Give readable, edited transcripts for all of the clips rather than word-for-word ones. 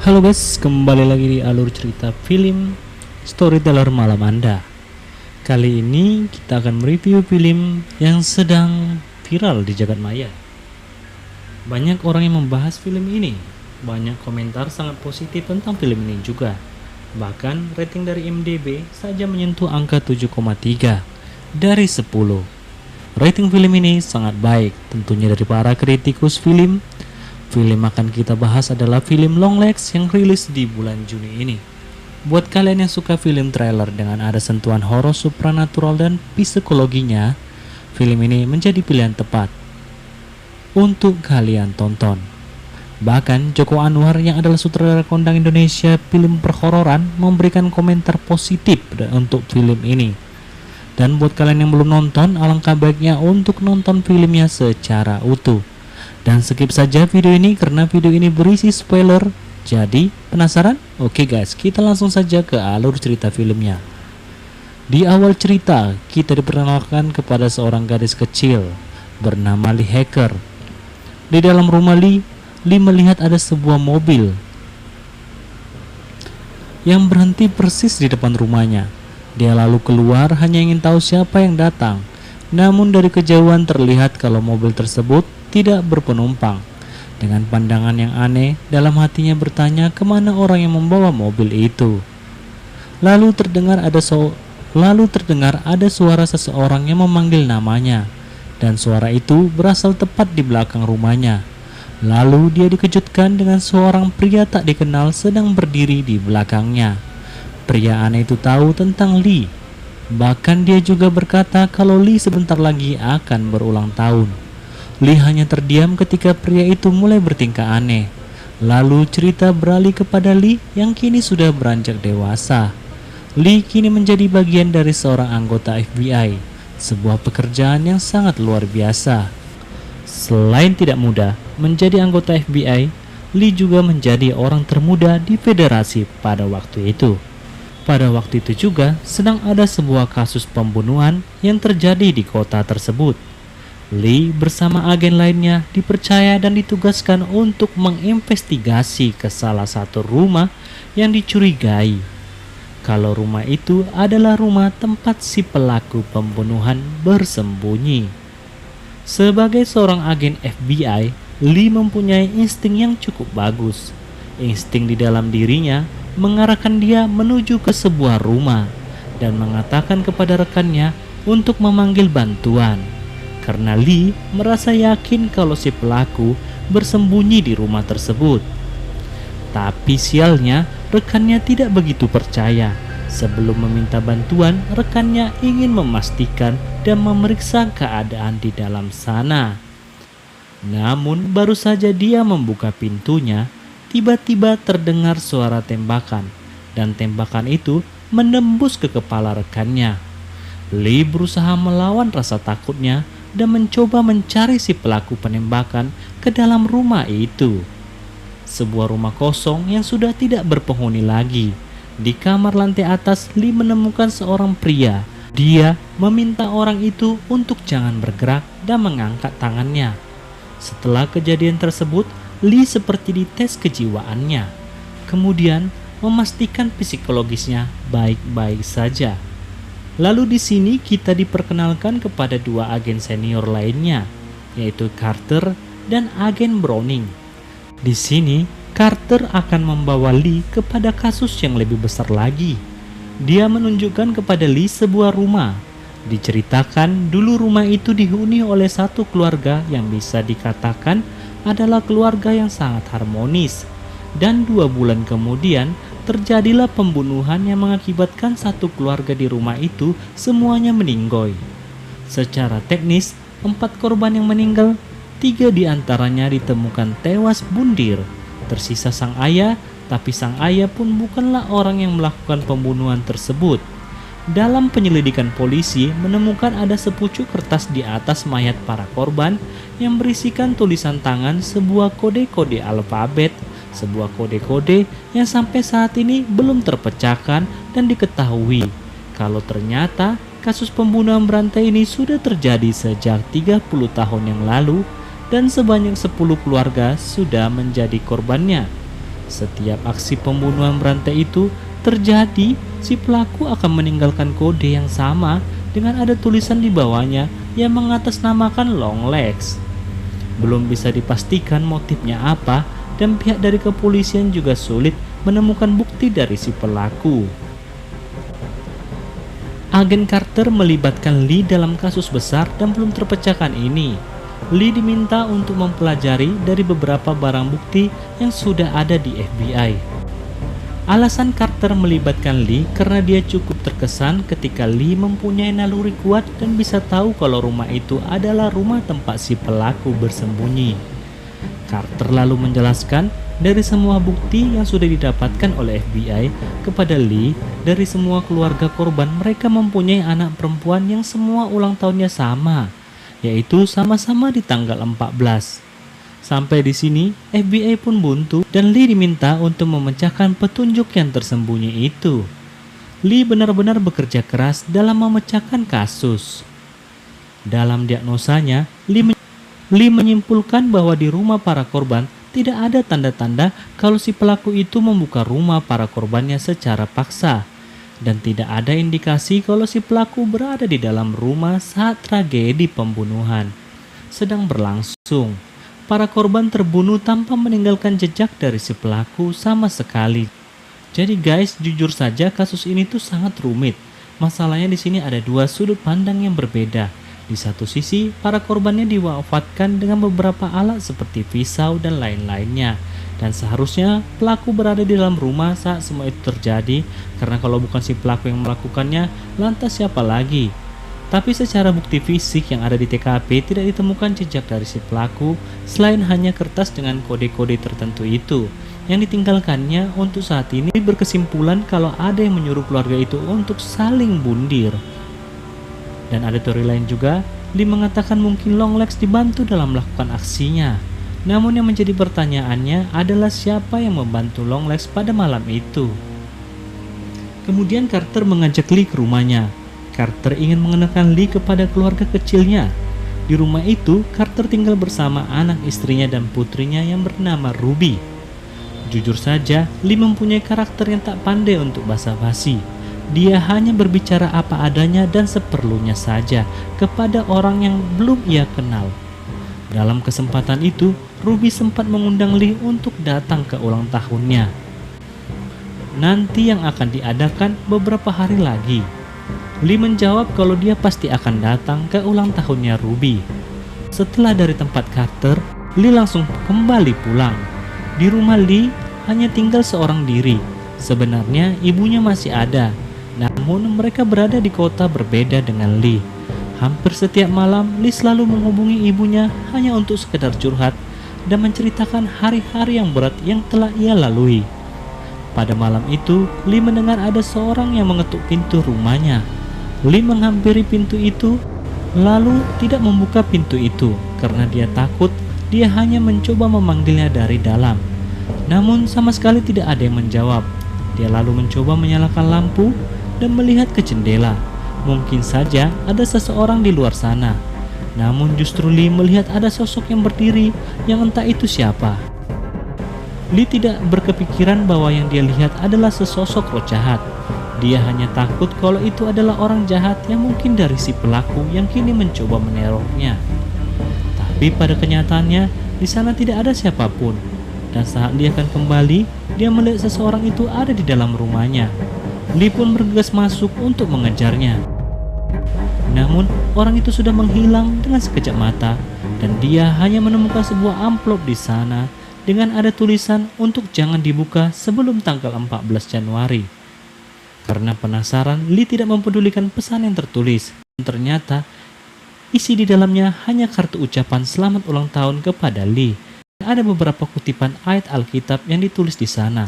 Halo guys, kembali lagi di alur cerita film Storyteller Malam Anda. Kali ini kita akan mereview film yang sedang viral di jagat maya. Banyak orang yang membahas film ini. Banyak komentar sangat positif tentang film ini juga. Bahkan rating dari IMDb saja menyentuh angka 7,3 dari 10. Rating film ini sangat baik, tentunya dari para kritikus film. Film akan kita bahas adalah film Longlegs yang rilis di bulan Juni ini. Buat kalian yang suka film trailer dengan ada sentuhan horor supranatural dan psikologinya, film ini menjadi pilihan tepat untuk kalian tonton. Bahkan Joko Anwar yang adalah sutradara kondang Indonesia film perhororan memberikan komentar positif untuk film ini. Dan buat kalian yang belum nonton, alangkah baiknya untuk nonton filmnya secara utuh. Dan skip saja video ini karena video ini berisi spoiler. Jadi penasaran? Oke guys, kita langsung saja ke alur cerita filmnya. Di awal cerita, kita diperkenalkan kepada seorang gadis kecil bernama Lee Hacker. Di dalam rumah Lee melihat ada sebuah mobil yang berhenti persis di depan rumahnya. Dia lalu keluar hanya ingin tahu siapa yang datang. Namun dari kejauhan terlihat kalau mobil tersebut tidak berpenumpang. Dengan pandangan yang aneh, dalam hatinya bertanya kemana orang yang membawa mobil itu. Lalu terdengar ada suara seseorang yang memanggil namanya, dan suara itu berasal tepat di belakang rumahnya. Lalu dia dikejutkan dengan seorang pria tak dikenal sedang berdiri di belakangnya. Pria aneh itu tahu tentang Lee. Bahkan dia juga berkata kalau Lee sebentar lagi akan berulang tahun. Lee hanya terdiam ketika pria itu mulai bertingkah aneh. Lalu cerita beralih kepada Lee yang kini sudah beranjak dewasa. Lee kini menjadi bagian dari seorang anggota FBI, sebuah pekerjaan yang sangat luar biasa. Selain tidak mudah menjadi anggota FBI, Lee juga menjadi orang termuda di federasi pada waktu itu. Pada waktu itu juga sedang ada sebuah kasus pembunuhan yang terjadi di kota tersebut. Lee bersama agen lainnya dipercaya dan ditugaskan untuk menginvestigasi ke salah satu rumah yang dicurigai. Kalau rumah itu adalah rumah tempat si pelaku pembunuhan bersembunyi. Sebagai seorang agen FBI, Lee mempunyai insting yang cukup bagus. Insting di dalam dirinya mengarahkan dia menuju ke sebuah rumah dan mengatakan kepada rekannya untuk memanggil bantuan. Karena Lee merasa yakin kalau si pelaku bersembunyi di rumah tersebut. Tapi sialnya, rekannya tidak begitu percaya. Sebelum meminta bantuan, rekannya ingin memastikan dan memeriksa keadaan di dalam sana. Namun baru saja dia membuka pintunya, tiba-tiba terdengar suara tembakan, dan tembakan itu menembus ke kepala rekannya. Lee berusaha melawan rasa takutnya dan mencoba mencari si pelaku penembakan ke dalam rumah itu. Sebuah rumah kosong yang sudah tidak berpenghuni lagi. Di kamar lantai atas, Lee menemukan seorang pria. Dia meminta orang itu untuk jangan bergerak dan mengangkat tangannya. Setelah kejadian tersebut, Lee seperti dites kejiwaannya. Kemudian memastikan psikologisnya baik-baik saja. Lalu di sini kita diperkenalkan kepada dua agen senior lainnya, yaitu Carter dan agen Browning. Di sini Carter akan membawa Lee kepada kasus yang lebih besar lagi. Dia menunjukkan kepada Lee sebuah rumah. Diceritakan dulu rumah itu dihuni oleh satu keluarga yang bisa dikatakan adalah keluarga yang sangat harmonis. Dan 2 bulan kemudian terjadilah pembunuhan yang mengakibatkan satu keluarga di rumah itu semuanya meninggoy. Secara teknis, 4 korban yang meninggal, 3 diantaranya ditemukan tewas bundir. Tersisa sang ayah, tapi sang ayah pun bukanlah orang yang melakukan pembunuhan tersebut. Dalam penyelidikan polisi menemukan ada sepucuk kertas di atas mayat para korban yang berisikan tulisan tangan sebuah kode-kode alfabet. Sebuah kode-kode yang sampai saat ini belum terpecahkan dan diketahui kalau ternyata kasus pembunuhan berantai ini sudah terjadi sejak 30 tahun yang lalu dan sebanyak 10 keluarga sudah menjadi korbannya. Setiap aksi pembunuhan berantai itu terjadi, si pelaku akan meninggalkan kode yang sama dengan ada tulisan di bawahnya yang mengatasnamakan Longlegs. Belum bisa dipastikan motifnya apa, dan pihak dari kepolisian juga sulit menemukan bukti dari si pelaku. Agen Carter melibatkan Lee dalam kasus besar dan belum terpecahkan ini. Lee diminta untuk mempelajari dari beberapa barang bukti yang sudah ada di FBI. Alasan Carter melibatkan Lee karena dia cukup terkesan ketika Lee mempunyai naluri kuat dan bisa tahu kalau rumah itu adalah rumah tempat si pelaku bersembunyi. Carter lalu menjelaskan dari semua bukti yang sudah didapatkan oleh FBI kepada Lee, dari semua keluarga korban mereka mempunyai anak perempuan yang semua ulang tahunnya sama, yaitu sama-sama di tanggal 14. Sampai di sini FBI pun buntu dan Lee diminta untuk memecahkan petunjuk yang tersembunyi itu. Lee benar-benar bekerja keras dalam memecahkan kasus. Dalam diagnosanya, Lee menyimpulkan bahwa di rumah para korban tidak ada tanda-tanda kalau si pelaku itu membuka rumah para korbannya secara paksa, dan tidak ada indikasi kalau si pelaku berada di dalam rumah saat tragedi pembunuhan sedang berlangsung. Para korban terbunuh tanpa meninggalkan jejak dari si pelaku sama sekali. Jadi guys, jujur saja kasus ini tuh sangat rumit. Masalahnya di sini ada dua sudut pandang yang berbeda. Di satu sisi, para korbannya diwafatkan dengan beberapa alat seperti pisau dan lain-lainnya. Dan seharusnya pelaku berada di dalam rumah saat semua itu terjadi, karena kalau bukan si pelaku yang melakukannya, lantas siapa lagi? Tapi secara bukti fisik yang ada di TKP tidak ditemukan jejak dari si pelaku selain hanya kertas dengan kode-kode tertentu itu. Yang ditinggalkannya untuk saat ini berkesimpulan kalau ada yang menyuruh keluarga itu untuk saling bundir. Dan ada teori lain juga, Lee mengatakan mungkin Longlegs dibantu dalam melakukan aksinya. Namun yang menjadi pertanyaannya adalah siapa yang membantu Longlegs pada malam itu. Kemudian Carter mengajak Lee ke rumahnya. Carter ingin mengenalkan Lee kepada keluarga kecilnya. Di rumah itu, Carter tinggal bersama anak istrinya dan putrinya yang bernama Ruby. Jujur saja, Lee mempunyai karakter yang tak pandai untuk basa-basi. Dia hanya berbicara apa adanya dan seperlunya saja kepada orang yang belum ia kenal. Dalam kesempatan itu, Ruby sempat mengundang Lee untuk datang ke ulang tahunnya, nanti yang akan diadakan beberapa hari lagi. Lee menjawab kalau dia pasti akan datang ke ulang tahunnya Ruby. Setelah dari tempat Carter, Lee langsung kembali pulang. Di rumah Lee hanya tinggal seorang diri. Sebenarnya ibunya masih ada, namun mereka berada di kota berbeda dengan Lee. Hampir setiap malam Lee selalu menghubungi ibunya hanya untuk sekedar curhat dan menceritakan hari-hari yang berat yang telah ia lalui. Pada malam itu, Lee mendengar ada seorang yang mengetuk pintu rumahnya. Lee menghampiri pintu itu, lalu tidak membuka pintu itu karena dia takut. Dia hanya mencoba memanggilnya dari dalam, namun sama sekali tidak ada yang menjawab. Dia lalu mencoba menyalakan lampu dan melihat ke jendela. Mungkin saja ada seseorang di luar sana. Namun justru Lee melihat ada sosok yang berdiri yang entah itu siapa. Lee tidak berkepikiran bahwa yang dia lihat adalah sesosok roh jahat. Dia hanya takut kalau itu adalah orang jahat yang mungkin dari si pelaku yang kini mencoba menerornya. Tapi pada kenyataannya di sana tidak ada siapapun. Dan saat dia akan kembali, dia melihat seseorang itu ada di dalam rumahnya. Lee pun bergegas masuk untuk mengejarnya. Namun orang itu sudah menghilang dengan sekejap mata, dan dia hanya menemukan sebuah amplop di sana dengan ada tulisan untuk jangan dibuka sebelum tanggal 14 Januari. Karena penasaran, Lee tidak mempedulikan pesan yang tertulis. Ternyata isi di dalamnya hanya kartu ucapan selamat ulang tahun kepada Lee. Ada beberapa kutipan ayat Alkitab yang ditulis di sana.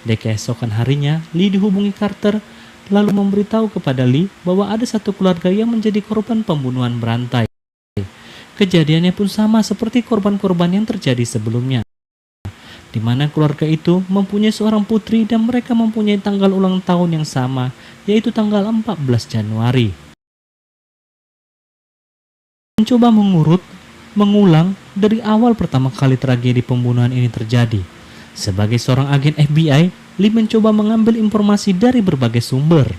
Di keesokan harinya, Lee dihubungi Carter lalu memberitahu kepada Lee bahwa ada satu keluarga yang menjadi korban pembunuhan berantai. Kejadiannya pun sama seperti korban-korban yang terjadi sebelumnya, di mana keluarga itu mempunyai seorang putri dan mereka mempunyai tanggal ulang tahun yang sama, yaitu tanggal 14 Januari. Mencoba mengulang dari awal pertama kali tragedi pembunuhan ini terjadi. Sebagai seorang agen FBI, Lee mencoba mengambil informasi dari berbagai sumber,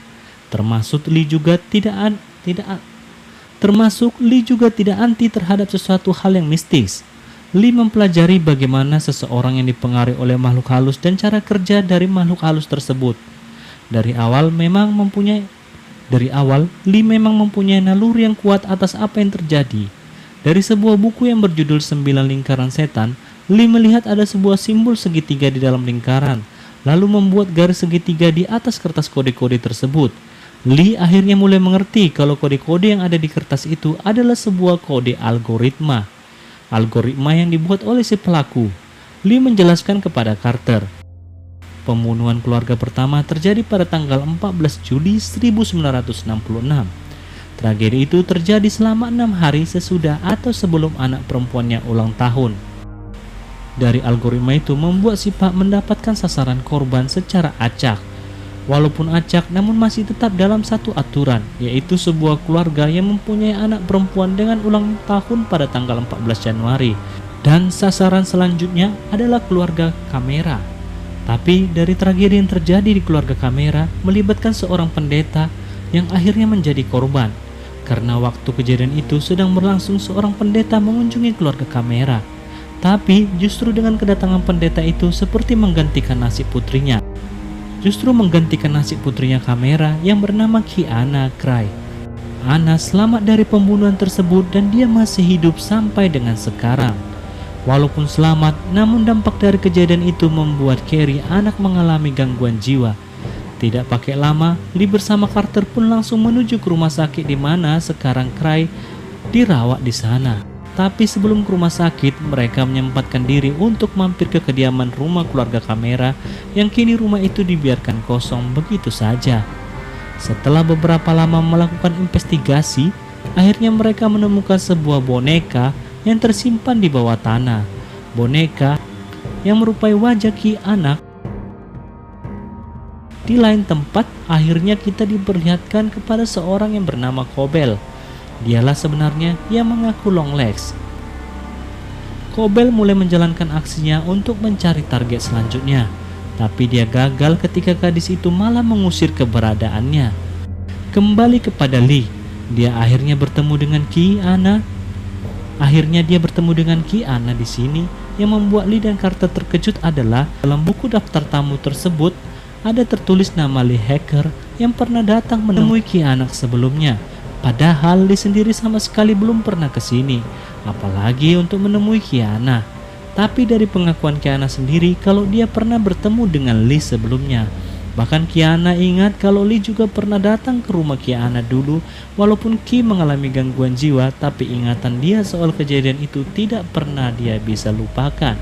termasuk Lee juga tidak anti terhadap sesuatu hal yang mistis. Lee mempelajari bagaimana seseorang yang dipengaruhi oleh makhluk halus dan cara kerja dari makhluk halus tersebut. Dari awal, Lee memang mempunyai naluri yang kuat atas apa yang terjadi. Dari sebuah buku yang berjudul 9 Lingkaran Setan, Lee melihat ada sebuah simbol segitiga di dalam lingkaran, lalu membuat garis segitiga di atas kertas kode-kode tersebut. Lee akhirnya mulai mengerti kalau kode-kode yang ada di kertas itu adalah sebuah kode algoritma yang dibuat oleh si pelaku. Lee menjelaskan kepada Carter, pembunuhan keluarga pertama terjadi pada tanggal 14 Juli 1966. Tragedi itu terjadi selama 6 hari sesudah atau sebelum anak perempuannya ulang tahun. Dari algoritma itu membuat si Pak mendapatkan sasaran korban secara acak. Walaupun acak, namun masih tetap dalam satu aturan, yaitu sebuah keluarga yang mempunyai anak perempuan dengan ulang tahun pada tanggal 14 Januari. Dan sasaran selanjutnya adalah keluarga Kamera. Tapi dari tragedi yang terjadi di keluarga Kamera melibatkan seorang pendeta yang akhirnya menjadi korban. Karena waktu kejadian itu sedang berlangsung, seorang pendeta mengunjungi keluarga Kamera. Tapi justru dengan kedatangan pendeta itu seperti menggantikan nasib putrinya. Kamera yang bernama Kiana Cray. Ana selamat dari pembunuhan tersebut dan dia masih hidup sampai dengan sekarang. Walaupun selamat, namun dampak dari kejadian itu membuat Carrie anak mengalami gangguan jiwa. Tidak pakai lama, Lee bersama Carter pun langsung menuju ke rumah sakit di mana sekarang Cray dirawat di sana. Tapi sebelum ke rumah sakit, mereka menyempatkan diri untuk mampir ke kediaman rumah keluarga Kamera yang kini rumah itu dibiarkan kosong begitu saja. Setelah beberapa lama melakukan investigasi, akhirnya mereka menemukan sebuah boneka yang tersimpan di bawah tanah. Boneka yang merupai wajah Ki anak. Di lain tempat, akhirnya kita diperlihatkan kepada seorang yang bernama Cobell. Dialah sebenarnya yang mengaku Longlegs. Cobell mulai menjalankan aksinya untuk mencari target selanjutnya, tapi dia gagal ketika gadis itu malah mengusir keberadaannya. Kembali kepada Lee, dia akhirnya bertemu dengan Ki Ana. Di sini. Yang membuat Lee dan Carter terkejut adalah dalam buku daftar tamu tersebut ada tertulis nama Lee Hacker yang pernah datang menemui Ki anak sebelumnya. Padahal Lee sendiri sama sekali belum pernah ke sini, apalagi untuk menemui Kiana. Tapi dari pengakuan Kiana sendiri kalau dia pernah bertemu dengan Lee sebelumnya. Bahkan Kiana ingat kalau Lee juga pernah datang ke rumah Kiana dulu. Walaupun Ki mengalami gangguan jiwa, tapi ingatan dia soal kejadian itu tidak pernah dia bisa lupakan.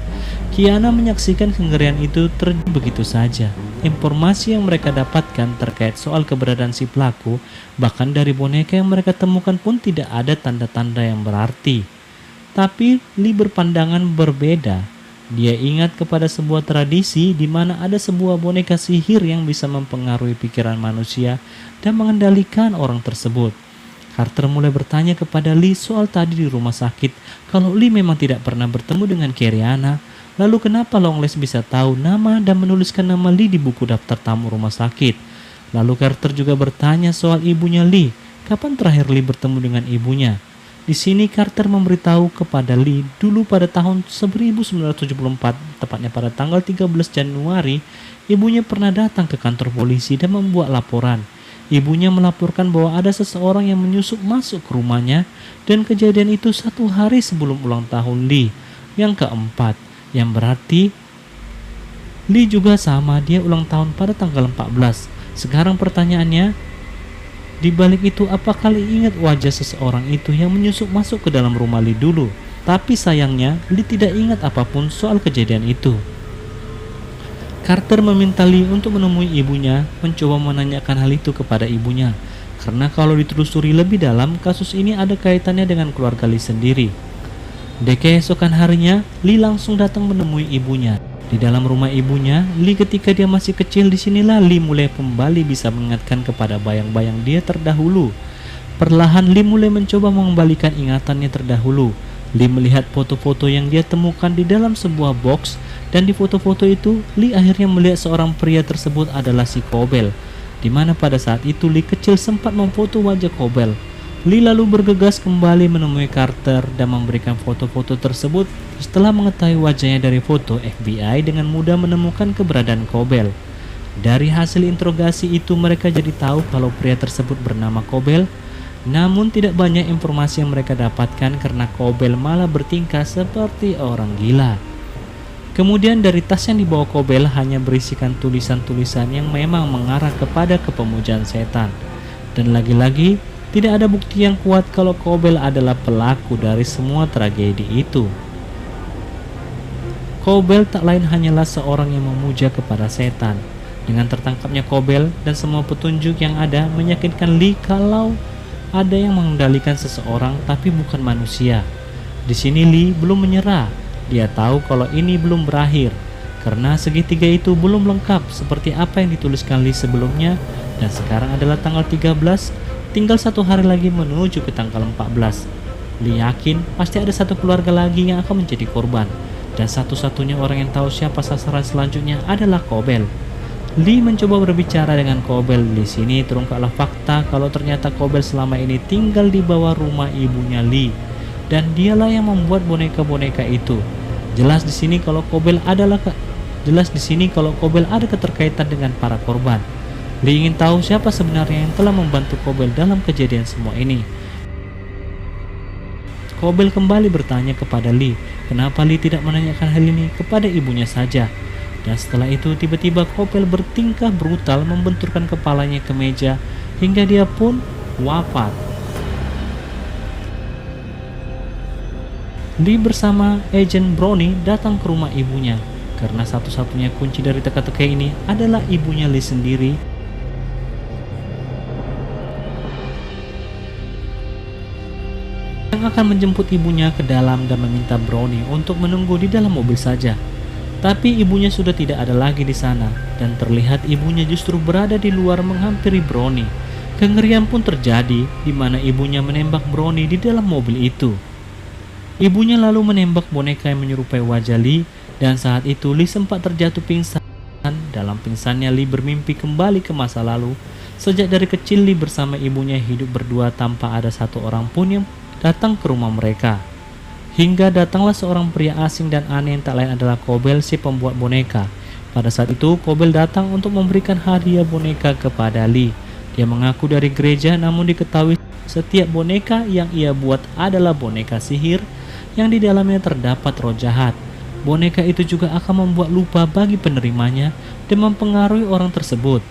Kiana menyaksikan kengerian itu terjadi begitu saja. Informasi yang mereka dapatkan terkait soal keberadaan si pelaku, bahkan dari boneka yang mereka temukan pun tidak ada tanda-tanda yang berarti. Tapi Lee berpandangan berbeda. Dia ingat kepada sebuah tradisi di mana ada sebuah boneka sihir yang bisa mempengaruhi pikiran manusia dan mengendalikan orang tersebut. Carter mulai bertanya kepada Lee soal tadi di rumah sakit, kalau Lee memang tidak pernah bertemu dengan Keriana. Lalu kenapa Longlegs bisa tahu nama dan menuliskan nama Lee di buku daftar tamu rumah sakit? Lalu Carter juga bertanya soal ibunya Lee. Kapan terakhir Lee bertemu dengan ibunya? Di sini Carter memberitahu kepada Lee dulu pada tahun 1974, tepatnya pada tanggal 13 Januari, ibunya pernah datang ke kantor polisi dan membuat laporan. Ibunya melaporkan bahwa ada seseorang yang menyusup masuk ke rumahnya dan kejadian itu 1 hari sebelum ulang tahun Lee yang keempat. Yang berarti Lee juga sama, dia ulang tahun pada tanggal 14. Sekarang pertanyaannya, di balik itu apakah Lee ingat wajah seseorang itu yang menyusup masuk ke dalam rumah Lee dulu? Tapi sayangnya Lee tidak ingat apapun soal kejadian itu. Carter meminta Lee untuk menemui ibunya, mencoba menanyakan hal itu kepada ibunya. Karena kalau ditelusuri lebih dalam, kasus ini ada kaitannya dengan keluarga Lee sendiri. Di keesokan harinya, Lee langsung datang menemui ibunya. Di dalam rumah ibunya, Lee ketika dia masih kecil, disinilah Lee mulai kembali bisa mengingatkan kepada bayang-bayang dia terdahulu. Perlahan Lee mulai mencoba mengembalikan ingatannya terdahulu. Lee melihat foto-foto yang dia temukan di dalam sebuah box Dan di foto-foto itu, Lee akhirnya melihat seorang pria tersebut adalah si Cobell, di mana pada saat itu Lee kecil sempat memfoto wajah Cobell. Lee lalu bergegas kembali menemui Carter dan memberikan foto-foto tersebut. Setelah mengetahui wajahnya dari foto, FBI dengan mudah menemukan keberadaan Cobell. Dari hasil interogasi itu mereka jadi tahu kalau pria tersebut bernama Cobell. Namun tidak banyak informasi yang mereka dapatkan karena Cobell malah bertingkah seperti orang gila. Kemudian dari tas yang dibawa Cobell hanya berisikan tulisan-tulisan yang memang mengarah kepada kepemujaan setan. Dan lagi-lagi tidak ada bukti yang kuat kalau Cobell adalah pelaku dari semua tragedi itu. Cobell tak lain hanyalah seorang yang memuja kepada setan. Dengan tertangkapnya Cobell dan semua petunjuk yang ada meyakinkan Lee kalau ada yang mengendalikan seseorang tapi bukan manusia. Di sini Lee belum menyerah. Dia tahu kalau ini belum berakhir karena segitiga itu belum lengkap seperti apa yang dituliskan Lee sebelumnya, dan sekarang adalah tanggal 13, tinggal 1 hari lagi menuju ke tanggal 14. Lee yakin pasti ada satu keluarga lagi yang akan menjadi korban, dan satu-satunya orang yang tahu siapa sasaran selanjutnya adalah Cobell. Lee mencoba berbicara dengan Cobell. Di sini terungkaplah fakta kalau ternyata Cobell selama ini tinggal di bawah rumah ibunya Lee, dan dialah yang membuat boneka-boneka itu. Jelas di sini kalau Cobell ada keterkaitan dengan para korban. Lee ingin tahu siapa sebenarnya yang telah membantu Cobell dalam kejadian semua ini. Cobell kembali bertanya kepada Lee, kenapa Lee tidak menanyakan hal ini kepada ibunya saja. Dan setelah itu tiba-tiba Cobell bertingkah brutal membenturkan kepalanya ke meja hingga dia pun wafat. Lee bersama Agent Brownie datang ke rumah ibunya karena satu-satunya kunci dari teka-teki ini adalah ibunya Lee sendiri. Yang akan menjemput ibunya ke dalam dan meminta Brownie untuk menunggu di dalam mobil saja. Tapi ibunya sudah tidak ada lagi di sana, dan terlihat ibunya justru berada di luar menghampiri Brownie. Kengerian pun terjadi, di mana ibunya menembak Brownie di dalam mobil itu. Ibunya lalu menembak boneka yang menyerupai wajah Lee, dan saat itu Lee sempat terjatuh pingsan. Dalam pingsannya Lee bermimpi kembali ke masa lalu. Sejak dari kecil Lee bersama ibunya hidup berdua tanpa ada satu orang pun yang datang ke rumah mereka. Hingga datanglah seorang pria asing dan aneh yang tak lain adalah Cobell, si pembuat boneka. Pada saat itu Cobell datang untuk memberikan hadiah boneka kepada Lee. Dia mengaku dari gereja, namun diketahui setiap boneka yang ia buat adalah boneka sihir yang di dalamnya terdapat roh jahat. Boneka itu juga akan membuat lupa bagi penerimanya dan mempengaruhi orang tersebut.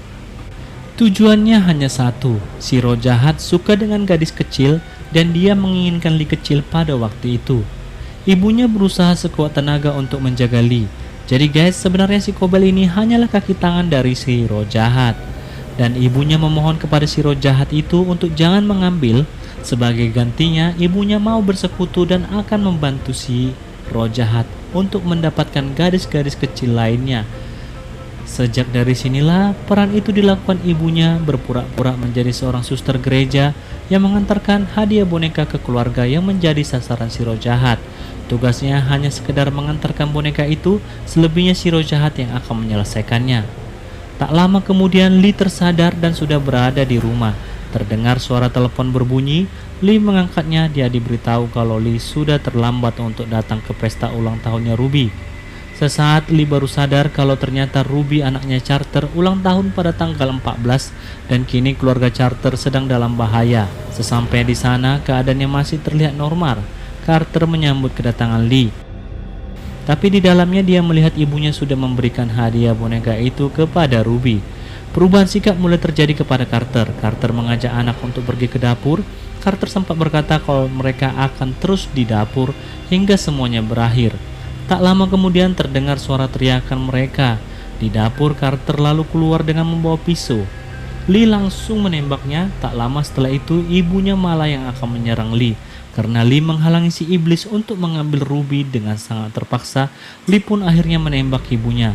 Tujuannya hanya satu, si roh jahat suka dengan gadis kecil dan dia menginginkan Lee kecil pada waktu itu. Ibunya berusaha sekuat tenaga untuk menjaga Lee. Jadi guys, sebenarnya si Cobell ini hanyalah kaki tangan dari si roh jahat. Dan ibunya memohon kepada si roh jahat itu untuk jangan mengambil. Sebagai gantinya, ibunya mau bersekutu dan akan membantu si roh jahat untuk mendapatkan gadis-gadis kecil lainnya. Sejak dari sinilah peran itu dilakukan ibunya, berpura-pura menjadi seorang suster gereja yang mengantarkan hadiah boneka ke keluarga yang menjadi sasaran si roh jahat. Tugasnya hanya sekedar mengantarkan boneka itu, selebihnya si roh jahat yang akan menyelesaikannya. Tak lama kemudian Lee tersadar dan sudah berada di rumah. Terdengar suara telepon berbunyi. Lee mengangkatnya. Dia diberitahu kalau Lee sudah terlambat untuk datang ke pesta ulang tahunnya Ruby. Sesaat Lee baru sadar kalau ternyata Ruby anaknya Carter ulang tahun pada tanggal 14 dan kini keluarga Carter sedang dalam bahaya. Sesampainya di sana keadaannya masih terlihat normal. Carter menyambut kedatangan Lee. Tapi di dalamnya dia melihat ibunya sudah memberikan hadiah boneka itu kepada Ruby. Perubahan sikap mulai terjadi kepada Carter. Carter mengajak anak untuk pergi ke dapur. Carter sempat berkata kalau mereka akan terus di dapur hingga semuanya berakhir. Tak lama kemudian terdengar suara teriakan mereka. Di dapur Carter lalu keluar dengan membawa pisau. Lee langsung menembaknya. Tak lama setelah itu ibunya malah yang akan menyerang Lee. Karena Lee menghalangi si iblis untuk mengambil Ruby dengan sangat terpaksa, Lee pun akhirnya menembak ibunya.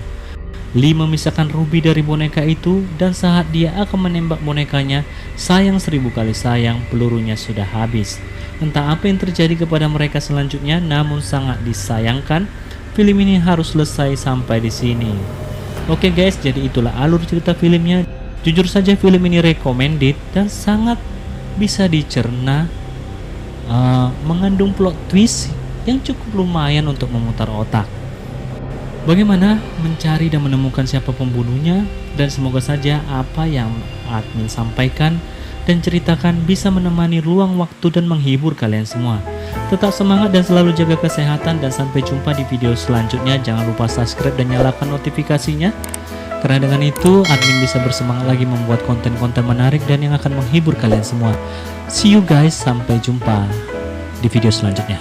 Lee memisahkan Ruby dari boneka itu dan saat dia akan menembak bonekanya, sayang 1000 kali sayang, pelurunya sudah habis. Entah apa yang terjadi kepada mereka selanjutnya, namun sangat disayangkan film ini harus selesai sampai di sini. Oke guys, jadi itulah alur cerita filmnya. Jujur saja film ini recommended dan sangat bisa dicerna, mengandung plot twist yang cukup lumayan untuk memutar otak. Bagaimana mencari dan menemukan siapa pembunuhnya, dan semoga saja apa yang admin sampaikan dan ceritakan bisa menemani ruang waktu dan menghibur kalian semua. Tetap semangat dan selalu jaga kesehatan, dan sampai jumpa di video selanjutnya. Jangan lupa subscribe dan nyalakan notifikasinya, karena dengan itu admin bisa bersemangat lagi membuat konten-konten menarik dan yang akan menghibur kalian semua. See you guys, sampai jumpa di video selanjutnya.